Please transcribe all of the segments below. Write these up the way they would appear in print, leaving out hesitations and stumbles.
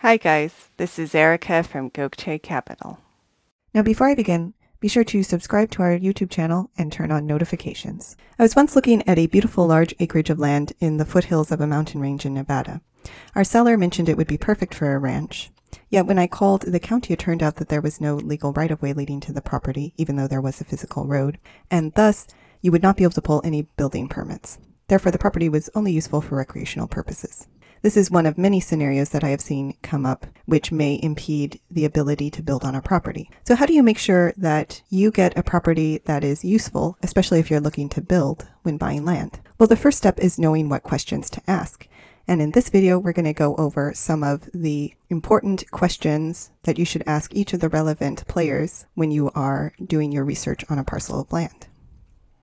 Hi guys, this is Erica from Gokce Capital. Now before I begin, be sure to subscribe to our YouTube channel and turn on notifications. I was once looking at a beautiful large acreage of land in the foothills of a mountain range in Nevada. Our seller mentioned it would be perfect for a ranch. Yet when I called the county, it turned out that there was no legal right-of-way leading to the property, even though there was a physical road, and thus you would not be able to pull any building permits. Therefore, the property was only useful for recreational purposes. This is one of many scenarios that I have seen come up which may impede the ability to build on a property. So how do you make sure that you get a property that is useful, especially if you're looking to build when buying land? Well, the first step is knowing what questions to ask. And in this video, we're going to go over some of the important questions that you should ask each of the relevant players when you are doing your research on a parcel of land.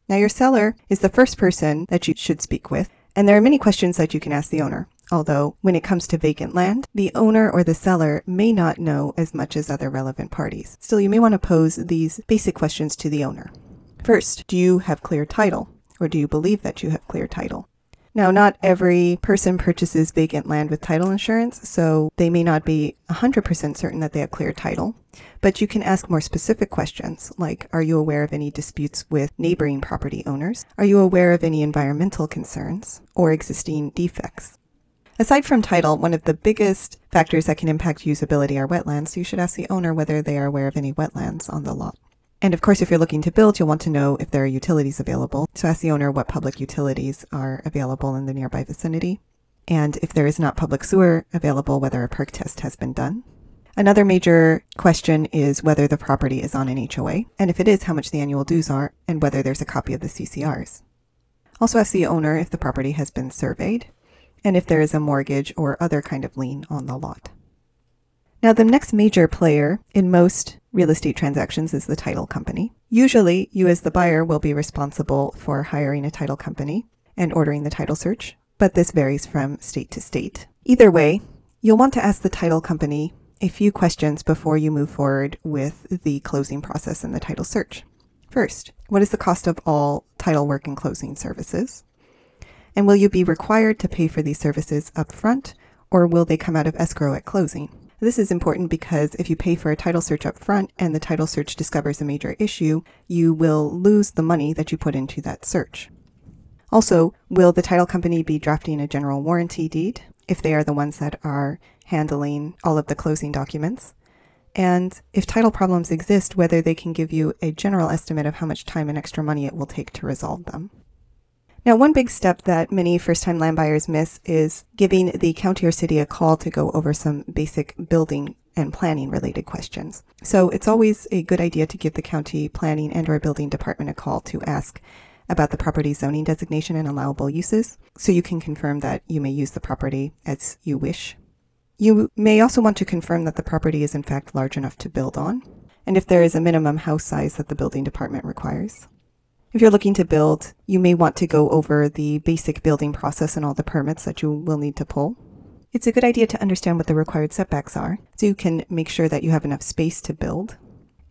Now, your seller is the first person that you should speak with, and there are many questions that you can ask the owner. Although, when it comes to vacant land, the owner or the seller may not know as much as other relevant parties. Still, you may want to pose these basic questions to the owner. First, do you have clear title, or do you believe that you have clear title? Now, not every person purchases vacant land with title insurance, so they may not be 100% certain that they have clear title. But you can ask more specific questions, like, are you aware of any disputes with neighboring property owners? Are you aware of any environmental concerns or existing defects? Aside from title, one of the biggest factors that can impact usability are wetlands, so you should ask the owner whether they are aware of any wetlands on the lot. And of course, if you're looking to build, you'll want to know if there are utilities available. So ask the owner what public utilities are available in the nearby vicinity. And if there is not public sewer available, whether a perk test has been done. Another major question is whether the property is on an HOA, and if it is, how much the annual dues are, and whether there's a copy of the CCRs. Also ask the owner if the property has been surveyed, and if there is a mortgage or other kind of lien on the lot. Now, the next major player in most real estate transactions is the title company. Usually, you as the buyer will be responsible for hiring a title company and ordering the title search, but this varies from state to state. Either way, you'll want to ask the title company a few questions before you move forward with the closing process and the title search. First, what is the cost of all title work and closing services? And will you be required to pay for these services up front, or will they come out of escrow at closing? This is important because if you pay for a title search up front and the title search discovers a major issue, you will lose the money that you put into that search. Also, will the title company be drafting a general warranty deed if they are the ones that are handling all of the closing documents? And if title problems exist, whether they can give you a general estimate of how much time and extra money it will take to resolve them. Now, one big step that many first-time land buyers miss is giving the county or city a call to go over some basic building and planning related questions. So it's always a good idea to give the county planning and or building department a call to ask about the property's zoning designation and allowable uses, so you can confirm that you may use the property as you wish. You may also want to confirm that the property is in fact large enough to build on, and if there is a minimum house size that the building department requires. If you're looking to build, you may want to go over the basic building process and all the permits that you will need to pull. It's a good idea to understand what the required setbacks are, so you can make sure that you have enough space to build.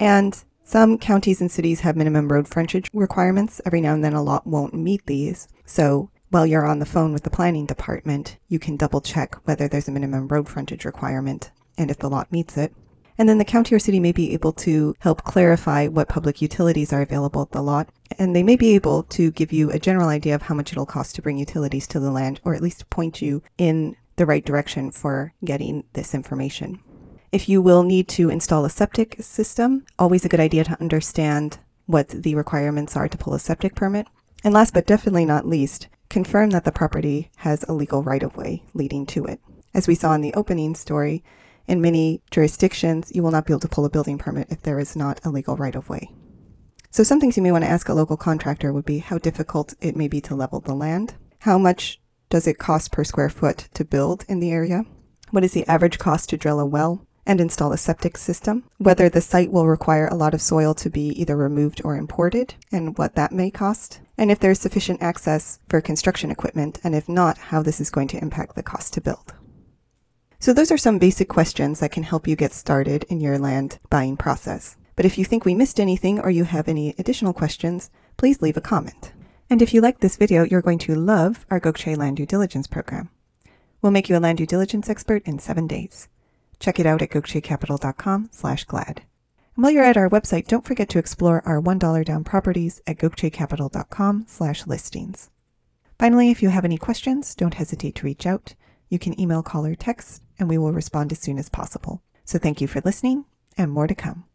And some counties and cities have minimum road frontage requirements. Every now and then a lot won't meet these. So while you're on the phone with the planning department, you can double check whether there's a minimum road frontage requirement and if the lot meets it. And then the county or city may be able to help clarify what public utilities are available at the lot, and they may be able to give you a general idea of how much it'll cost to bring utilities to the land, or at least point you in the right direction for getting this information. If you will need to install a septic system, always a good idea to understand what the requirements are to pull a septic permit. And last but definitely not least, confirm that the property has a legal right-of-way leading to it. As we saw in the opening story, in many jurisdictions, you will not be able to pull a building permit if there is not a legal right-of-way. So some things you may want to ask a local contractor would be how difficult it may be to level the land, how much does it cost per square foot to build in the area, what is the average cost to drill a well and install a septic system, whether the site will require a lot of soil to be either removed or imported, and what that may cost, and if there is sufficient access for construction equipment, and if not, how this is going to impact the cost to build. So those are some basic questions that can help you get started in your land buying process. But if you think we missed anything or you have any additional questions, please leave a comment. And if you like this video, you're going to love our Gokce Land Due Diligence program. We'll make you a land due diligence expert in 7 days. Check it out at gokcecapital.com/glad. And while you're at our website, don't forget to explore our $1 down properties at gokcecapital.com/listings. Finally, if you have any questions, don't hesitate to reach out. You can email, call, or text, and we will respond as soon as possible. So thank you for listening, and more to come.